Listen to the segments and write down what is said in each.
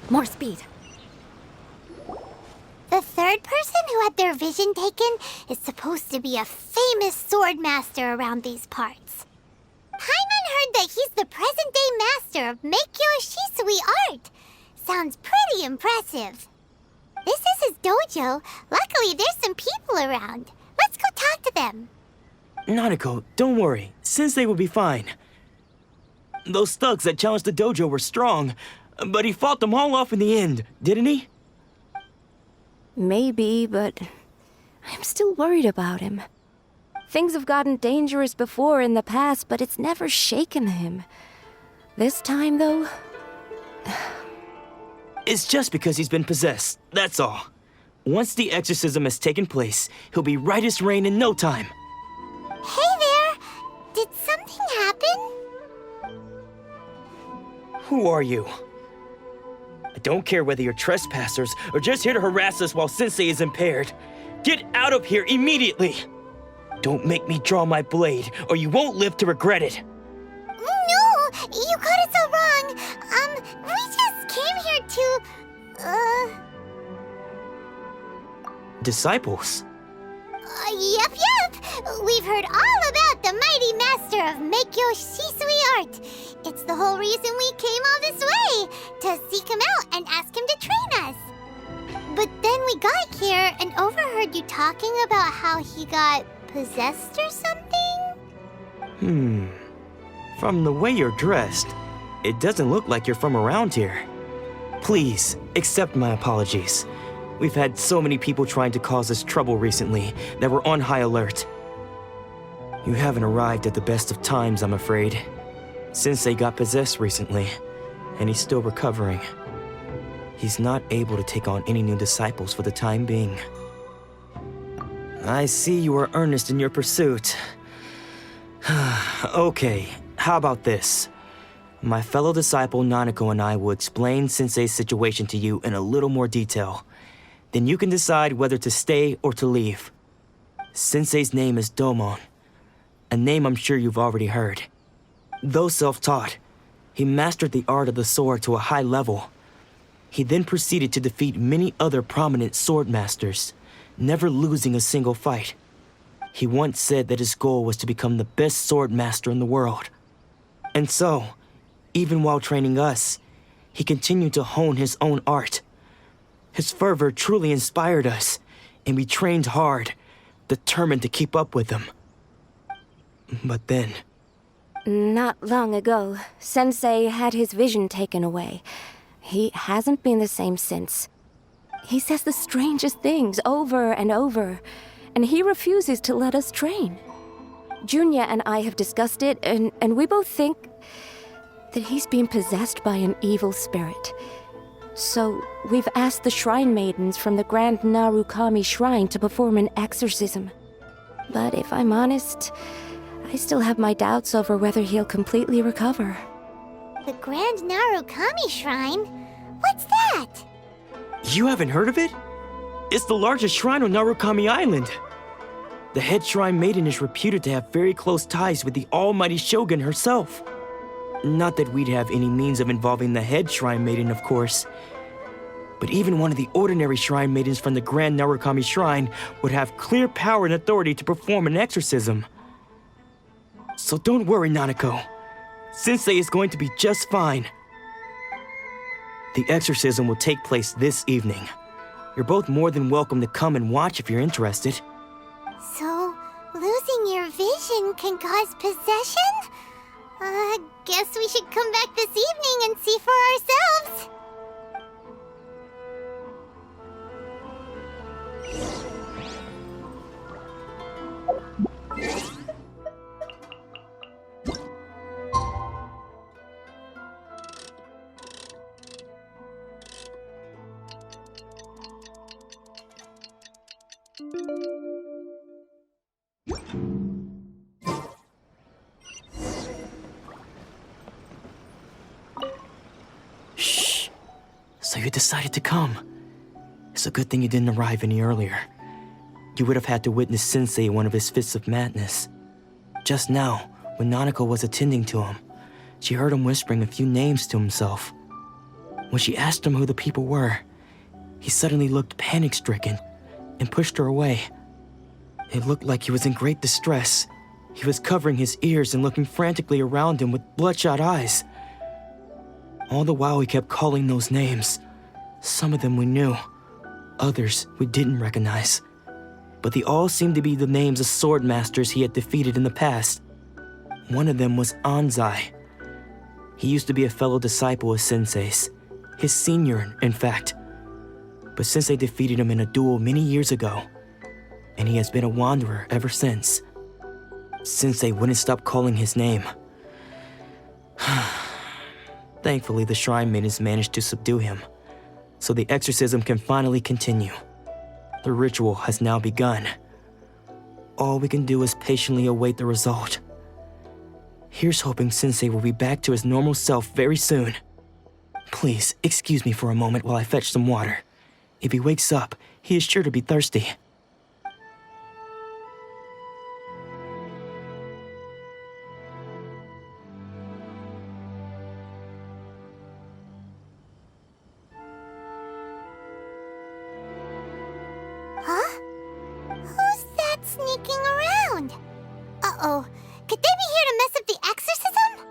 More speed. The third person who had their vision taken is supposed to be a famous swordmaster around these parts. Paimon heard that he's the present-day master of Meikyo Shisui art. Sounds pretty impressive. This is his dojo. Luckily, there's some people around. Let's go talk to them. Nanako, don't worry. Sensei will be fine. Those thugs that challenged the dojo were strong, but he fought them all off in the end, didn't he? Maybe, but I'm still worried about him. Things have gotten dangerous before in the past, but it's never shaken him. This time, though... It's just because he's been possessed, that's all. Once the exorcism has taken place, he'll be right as rain in no time. Hey there! Did something happen? Who are you? I don't care whether you're trespassers or just here to harass us while Sensei is impaired. Get out of here immediately! Don't make me draw my blade, or you won't live to regret it. No! You got it so wrong! We just came here to... Disciples? Yep. We've heard all about the mighty master of Meikyo Shisui art. It's the whole reason we came all this way, to seek him out and ask him to train us. But then we got here and overheard you talking about how he got possessed or something? From the way you're dressed, it doesn't look like you're from around here. Please, accept my apologies. We've had so many people trying to cause us trouble recently that we're on high alert. You haven't arrived at the best of times, I'm afraid. Sensei got possessed recently, and he's still recovering. He's not able to take on any new disciples for the time being. I see you are earnest in your pursuit. Okay, how about this? My fellow disciple Nanako and I will explain Sensei's situation to you in a little more detail. Then you can decide whether to stay or to leave. Sensei's name is Domon, a name I'm sure you've already heard. Though self-taught, he mastered the art of the sword to a high level. He then proceeded to defeat many other prominent swordmasters, never losing a single fight. He once said that his goal was to become the best swordmaster in the world. And so, even while training us, he continued to hone his own art. His fervor truly inspired us, and we trained hard, determined to keep up with him. But then... Not long ago, Sensei had his vision taken away. He hasn't been the same since. He says the strangest things over and over, and he refuses to let us train. Junya and I have discussed it, and we both think that he's been possessed by an evil spirit. So, we've asked the shrine maidens from the Grand Narukami Shrine to perform an exorcism. But if I'm honest, I still have my doubts over whether he'll completely recover. The Grand Narukami Shrine? What's that? You haven't heard of it? It's the largest shrine on Narukami Island. The head shrine maiden is reputed to have very close ties with the almighty Shogun herself. Not that we'd have any means of involving the head shrine maiden, of course. But even one of the ordinary shrine maidens from the Grand Narukami Shrine would have clear power and authority to perform an exorcism. So don't worry, Nanako. Sensei is going to be just fine. The exorcism will take place this evening. You're both more than welcome to come and watch if you're interested. So, losing your vision can cause possession? Guess we should come back this evening and see for ourselves. Shh. So you decided to come. It's a good thing you didn't arrive any earlier. You would have had to witness Sensei in one of his fits of madness. Just now, when Nanako was attending to him, she heard him whispering a few names to himself. When she asked him who the people were, he suddenly looked panic-stricken and pushed her away. It looked like he was in great distress. He was covering his ears and looking frantically around him with bloodshot eyes. All the while he kept calling those names. Some of them we knew, others we didn't recognize. But they all seemed to be the names of Swordmasters he had defeated in the past. One of them was Anzai. He used to be a fellow disciple of Sensei's, his senior, in fact. But Sensei defeated him in a duel many years ago, and he has been a wanderer ever since. Sensei wouldn't stop calling his name. Thankfully, the Shrine Maidens managed to subdue him, so the exorcism can finally continue. The ritual has now begun. All we can do is patiently await the result. Here's hoping Sensei will be back to his normal self very soon. Please, excuse me for a moment while I fetch some water. If he wakes up, he is sure to be thirsty. Huh? Who's that sneaking around? Uh-oh. Could they be here to mess up the exorcism?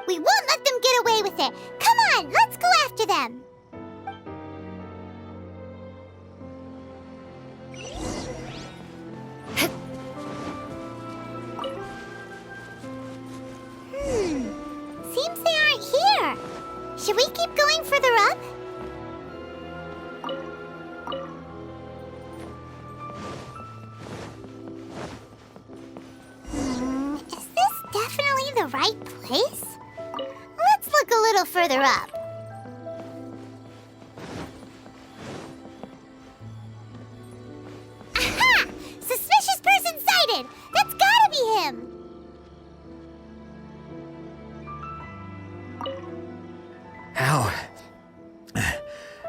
We won't let them get away with it. Come on, let's go after them. Seems they aren't here. Should we keep going further up? Is this definitely the right place? Let's look a little further up. Aha! Suspicious person sighted! That's gotta be him!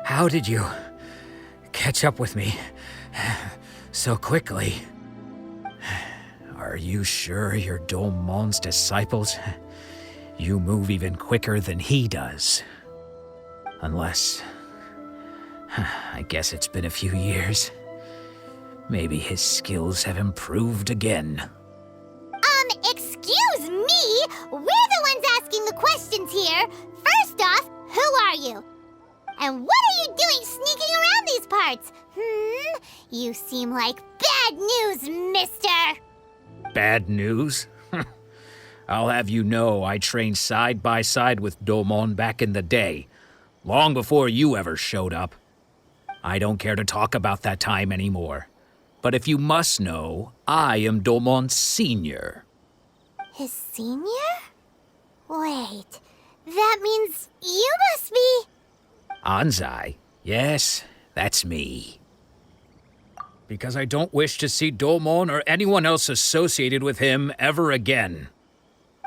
How did you catch up with me so quickly? Are you sure you're Domon's disciples? You move even quicker than he does. Unless... I guess it's been a few years. Maybe his skills have improved again. Excuse me? We're the ones asking the questions here. First off, who are you? And what are you doing sneaking around these parts? You seem like bad news, mister. Bad news? I'll have you know I trained side by side with Domon back in the day, long before you ever showed up. I don't care to talk about that time anymore. But if you must know, I am Domon's senior. His senior? Wait, that means you must be... Anzai? Yes, that's me. Because I don't wish to see Domon or anyone else associated with him ever again.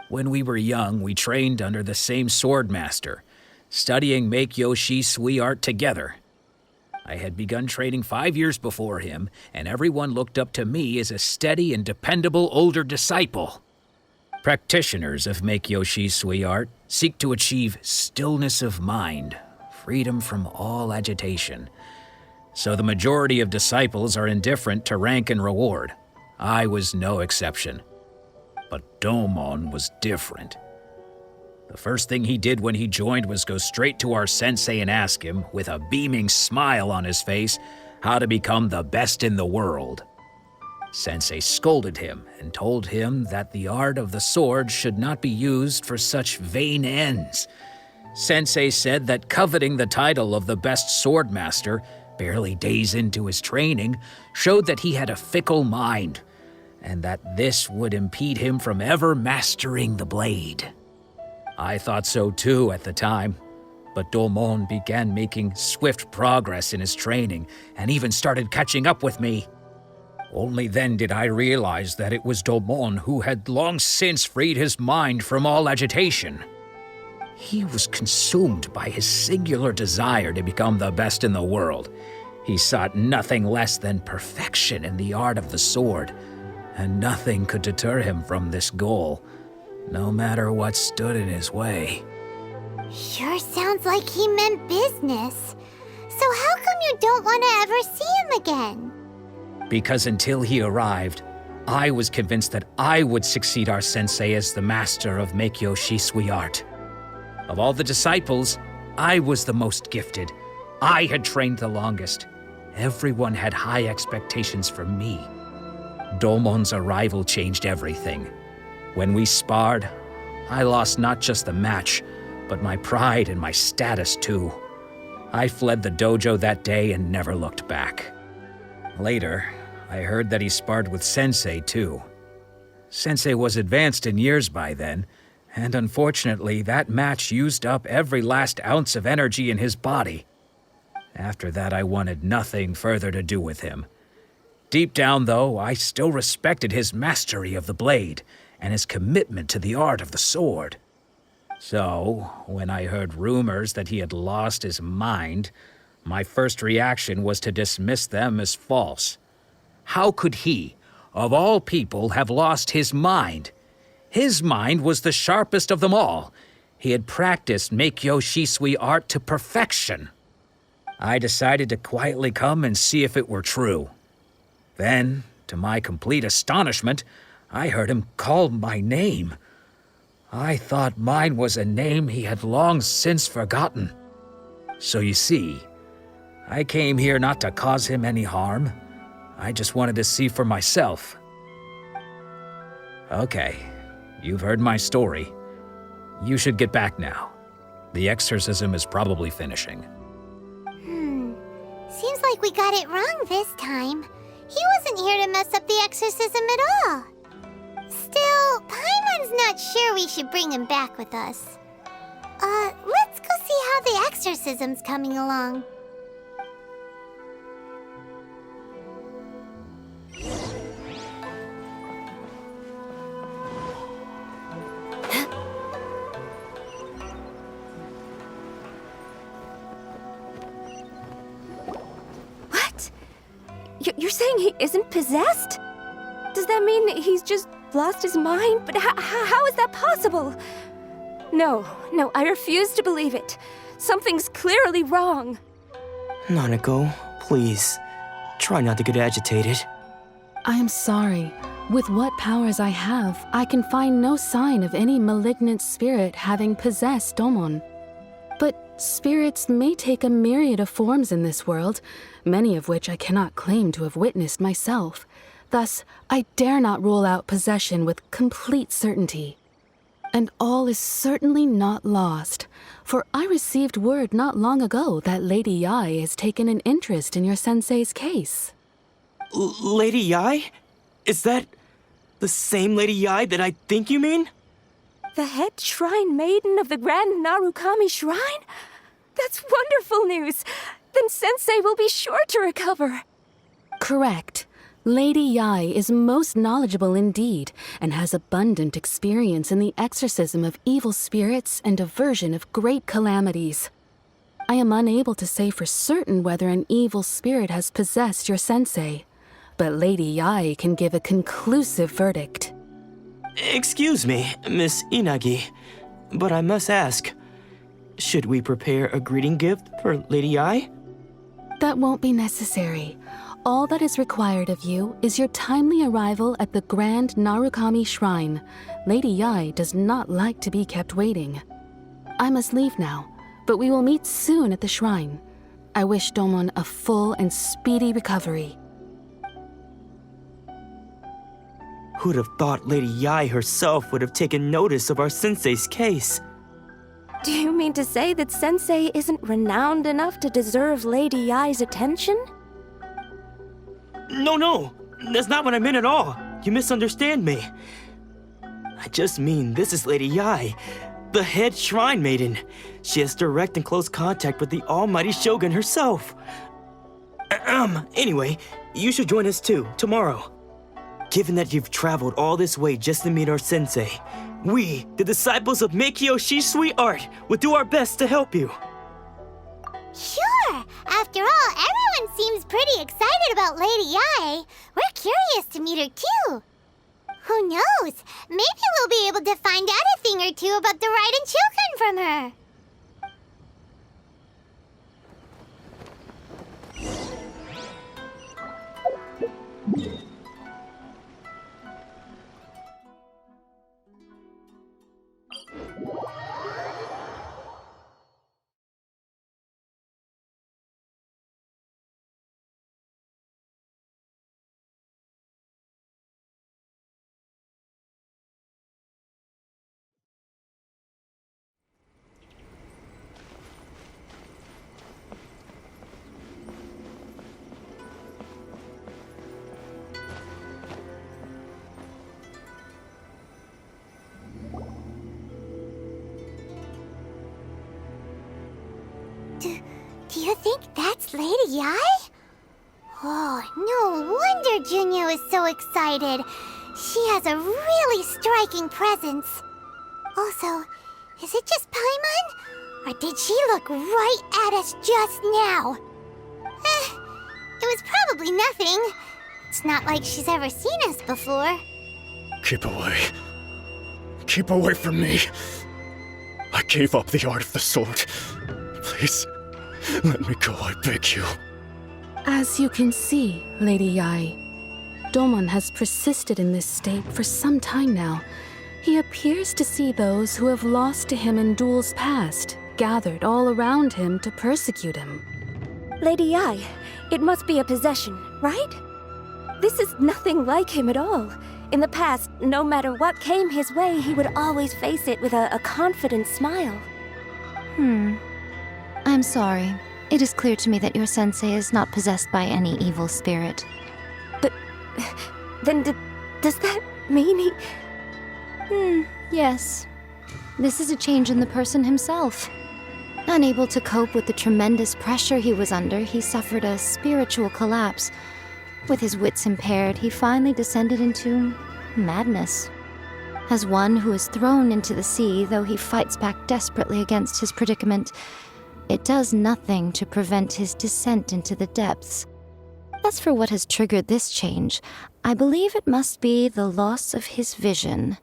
When we were young, we trained under the same Swordmaster, studying Make-Yoshi Sui art together. I had begun training 5 years before him, and everyone looked up to me as a steady and dependable older disciple. Practitioners of Make-Yoshi Sui art seek to achieve stillness of mind, freedom from all agitation. So the majority of disciples are indifferent to rank and reward. I was no exception. But Domon was different. The first thing he did when he joined was go straight to our sensei and ask him, with a beaming smile on his face, how to become the best in the world. Sensei scolded him and told him that the art of the sword should not be used for such vain ends. Sensei said that coveting the title of the best swordmaster, barely days into his training, showed that he had a fickle mind, and that this would impede him from ever mastering the blade. I thought so too at the time, but Domon began making swift progress in his training and even started catching up with me. Only then did I realize that it was Domon who had long since freed his mind from all agitation. He was consumed by his singular desire to become the best in the world. He sought nothing less than perfection in the art of the sword, and nothing could deter him from this goal, no matter what stood in his way. Sure sounds like he meant business. So how come you don't want to ever see him again? Because until he arrived, I was convinced that I would succeed our sensei as the master of Meikyo Shisui art. Of all the disciples, I was the most gifted. I had trained the longest. Everyone had high expectations for me. Domon's arrival changed everything. When we sparred, I lost not just the match, but my pride and my status too. I fled the dojo that day and never looked back. Later, I heard that he sparred with Sensei too. Sensei was advanced in years by then, and unfortunately that match used up every last ounce of energy in his body. After that, I wanted nothing further to do with him. Deep down, though, I still respected his mastery of the blade and his commitment to the art of the sword. So, when I heard rumors that he had lost his mind, my first reaction was to dismiss them as false. How could he, of all people, have lost his mind? His mind was the sharpest of them all. He had practiced Meikyo Shisui art to perfection. I decided to quietly come and see if it were true. Then, to my complete astonishment, I heard him call my name. I thought mine was a name he had long since forgotten. So you see, I came here not to cause him any harm. I just wanted to see for myself. Okay, you've heard my story. You should get back now. The exorcism is probably finishing. Seems like we got it wrong this time. He wasn't here to mess up the exorcism at all. Still, Paimon's not sure we should bring him back with us. Let's go see how the exorcism's coming along. What? You're saying he isn't possessed? Does that mean that he's just lost his mind? But how is that possible? No, I refuse to believe it. Something's clearly wrong. Nanako, please, try not to get agitated. I am sorry. With what powers I have, I can find no sign of any malignant spirit having possessed Domon. But spirits may take a myriad of forms in this world, many of which I cannot claim to have witnessed myself. Thus, I dare not rule out possession with complete certainty. And all is certainly not lost, for I received word not long ago that Lady Yai has taken an interest in your sensei's case. Lady Yai? Is that the same Lady Yai that I think you mean? The head shrine maiden of the Grand Narukami Shrine? That's wonderful news! Then Sensei will be sure to recover. Correct. Lady Yai is most knowledgeable indeed, and has abundant experience in the exorcism of evil spirits and aversion of great calamities. I am unable to say for certain whether an evil spirit has possessed your sensei, but Lady Yai can give a conclusive verdict. Excuse me, Miss Inagi, but I must ask, should we prepare a greeting gift for Lady Yai? That won't be necessary. All that is required of you is your timely arrival at the Grand Narukami Shrine. Lady Yai does not like to be kept waiting. I must leave now, but we will meet soon at the shrine. I wish Domon a full and speedy recovery. Who'd have thought Lady Yai herself would have taken notice of our sensei's case? Do you mean to say that Sensei isn't renowned enough to deserve Lady Yai's attention? No, that's not what I meant at all. You misunderstand me. I just mean this is Lady Yai, the head shrine maiden. She has direct and close contact with the almighty Shogun herself. Anyway, you should join us too, tomorrow. Given that you've traveled all this way just to meet our sensei, we, the disciples of Meikyo Shisui art, will do our best to help you. Sure! After all, everyone seems pretty excited about Lady Yai. We're curious to meet her too. Who knows? Maybe we'll be able to find out a thing or two about the Raiden Chokan from her. You think that's Lady Yai? Oh, no wonder Junya is so excited. She has a really striking presence. Also, is it just Paimon? Or did she look right at us just now? It was probably nothing. It's not like she's ever seen us before. Keep away. Keep away from me. I gave up the art of the sword. Please, let me go, I beg you. As you can see, Lady Yai, Domon has persisted in this state for some time now. He appears to see those who have lost to him in duels past, gathered all around him to persecute him. Lady Yai, it must be a possession, right? This is nothing like him at all. In the past, no matter what came his way, he would always face it with a confident smile. I'm sorry. It is clear to me that your sensei is not possessed by any evil spirit. But then does that mean he... Yes. This is a change in the person himself. Unable to cope with the tremendous pressure he was under, he suffered a spiritual collapse. With his wits impaired, he finally descended into madness. As one who is thrown into the sea, though he fights back desperately against his predicament, it does nothing to prevent his descent into the depths. As for what has triggered this change, I believe it must be the loss of his vision.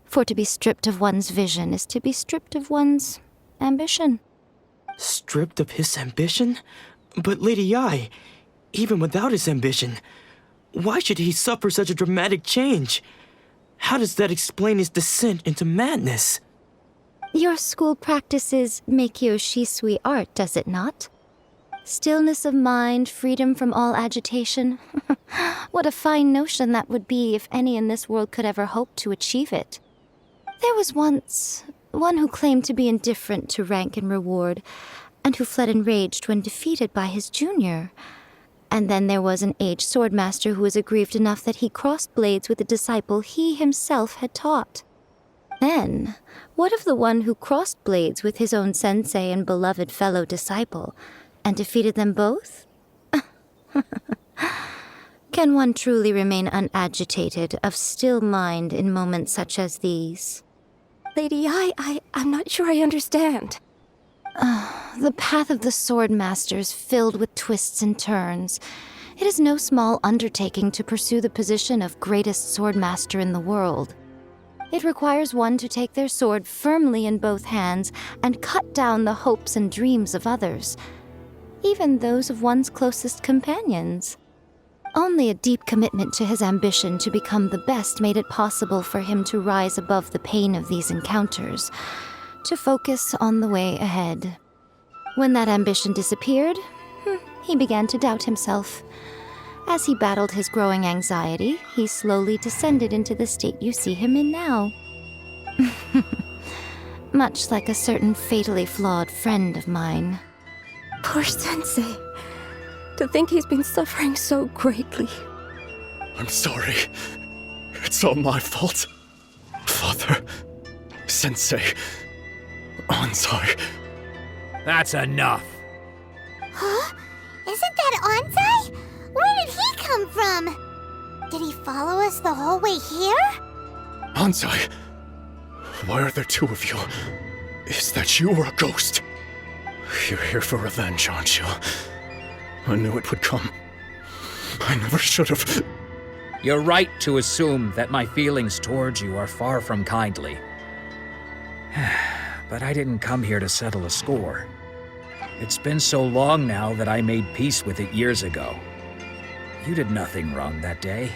For to be stripped of one's vision is to be stripped of one's ambition. Stripped of his ambition? But Lady Yai, even without his ambition, why should he suffer such a dramatic change? How does that explain his descent into madness? Your school practices Meikyo Shisui art, does it not? Stillness of mind, freedom from all agitation. What a fine notion that would be if any in this world could ever hope to achieve it. There was once one who claimed to be indifferent to rank and reward, and who fled enraged when defeated by his junior. And then there was an aged swordmaster who was aggrieved enough that he crossed blades with a disciple he himself had taught. Then, what of the one who crossed blades with his own sensei and beloved fellow disciple, and defeated them both? Can one truly remain unagitated, of still mind in moments such as these? Lady Yai, I'm not sure I understand. The path of the Swordmaster is filled with twists and turns. It is no small undertaking to pursue the position of greatest Swordmaster in the world. It requires one to take their sword firmly in both hands and cut down the hopes and dreams of others, even those of one's closest companions. Only a deep commitment to his ambition to become the best made it possible for him to rise above the pain of these encounters, to focus on the way ahead. When that ambition disappeared, he began to doubt himself. As he battled his growing anxiety, he slowly descended into the state you see him in now. Much like a certain fatally flawed friend of mine. Poor Sensei. To think he's been suffering so greatly. I'm sorry. It's all my fault. Father, Sensei, Anzai. That's enough. Huh? Isn't that Anzai? Where did he come from? Did he follow us the whole way here? Anzai, why are there two of you? Is that you or a ghost? You're here for revenge, aren't you? I knew it would come. I never should have. You're right to assume that my feelings towards you are far from kindly. But I didn't come here to settle a score. It's been so long now that I made peace with it years ago. You did nothing wrong that day.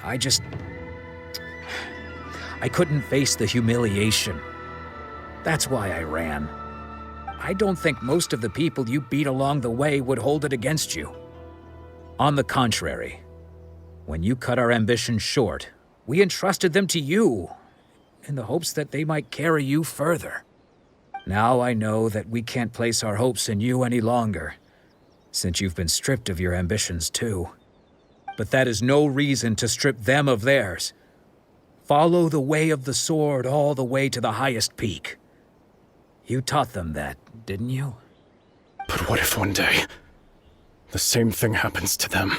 I couldn't face the humiliation. That's why I ran. I don't think most of the people you beat along the way would hold it against you. On the contrary, when you cut our ambitions short, we entrusted them to you, in the hopes that they might carry you further. Now I know that we can't place our hopes in you any longer, since you've been stripped of your ambitions too. But that is no reason to strip them of theirs. Follow the way of the sword all the way to the highest peak. You taught them that, didn't you? But what if one day, the same thing happens to them?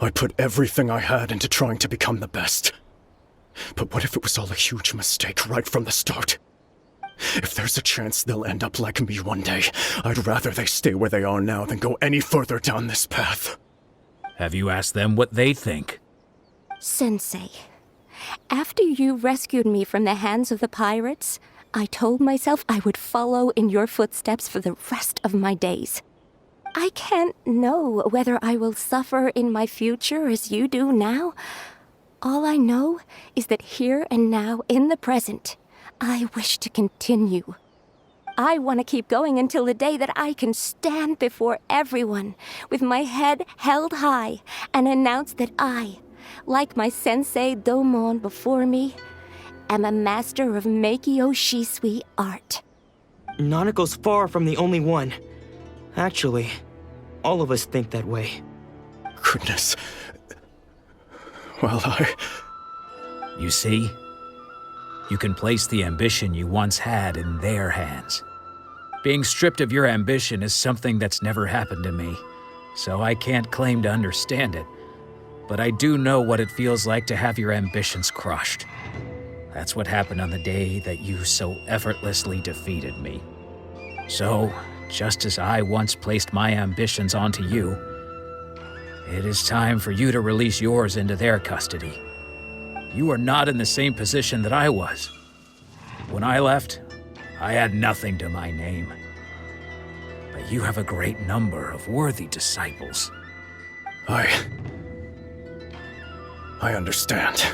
I put everything I had into trying to become the best. But what if it was all a huge mistake right from the start? If there's a chance they'll end up like me one day, I'd rather they stay where they are now than go any further down this path. Have you asked them what they think? Sensei, after you rescued me from the hands of the pirates, I told myself I would follow in your footsteps for the rest of my days. I can't know whether I will suffer in my future as you do now. All I know is that here and now, in the present, I wish to continue. I want to keep going until the day that I can stand before everyone with my head held high and announce that I, like my sensei Domon before me, am a master of Meikyo Shisui art. Nanako's far from the only one. Actually, all of us think that way. Goodness. Well, You see? You can place the ambition you once had in their hands. Being stripped of your ambition is something that's never happened to me, so I can't claim to understand it. But I do know what it feels like to have your ambitions crushed. That's what happened on the day that you so effortlessly defeated me. So, just as I once placed my ambitions onto you, it is time for you to release yours into their custody. You are not in the same position that I was. When I left, I had nothing to my name. But you have a great number of worthy disciples. I understand.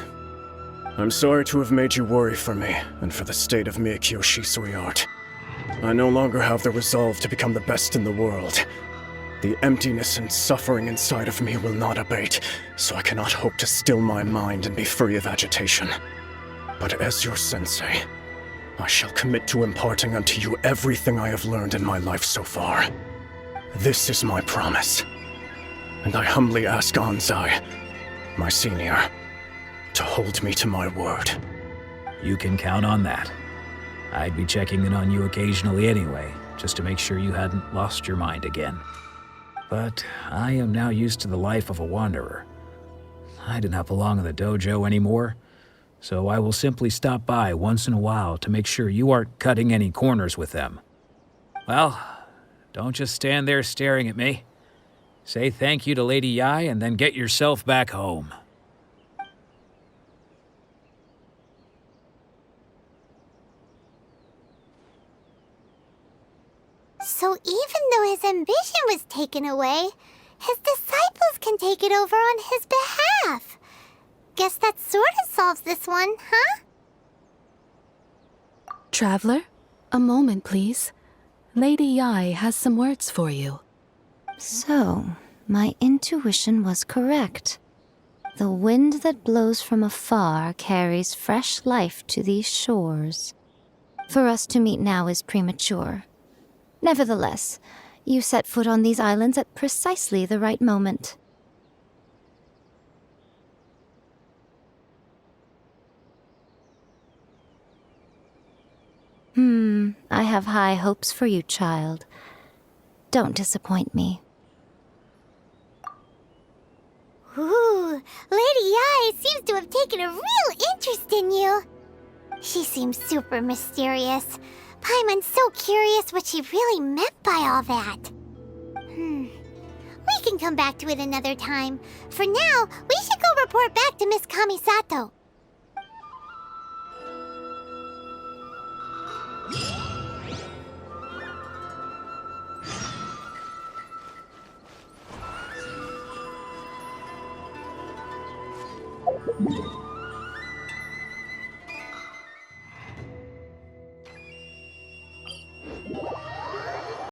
I'm sorry to have made you worry for me, and for the state of Meikyo Shisui art. I no longer have the resolve to become the best in the world. The emptiness and suffering inside of me will not abate, so I cannot hope to still my mind and be free of agitation. But as your sensei, I shall commit to imparting unto you everything I have learned in my life so far. This is my promise. And I humbly ask Anzai, my senior, to hold me to my word. You can count on that. I'd be checking in on you occasionally anyway, just to make sure you hadn't lost your mind again. But I am now used to the life of a wanderer. I do not belong in the dojo anymore, so I will simply stop by once in a while to make sure you aren't cutting any corners with them. Well, don't just stand there staring at me. Say thank you to Lady Yai and then get yourself back home. So even though his ambition was taken away, his disciples can take it over on his behalf. Guess that sort of solves this one, huh? Traveler, a moment, please. Lady Yai has some words for you. So, my intuition was correct. The wind that blows from afar carries fresh life to these shores. For us to meet now is premature. Nevertheless, you set foot on these islands at precisely the right moment. I have high hopes for you, child. Don't disappoint me. Ooh, Lady Yai seems to have taken a real interest in you. She seems super mysterious. Paimon's so curious what she really meant by all that. We can come back to it another time. For now, we should go report back to Miss Kamisato.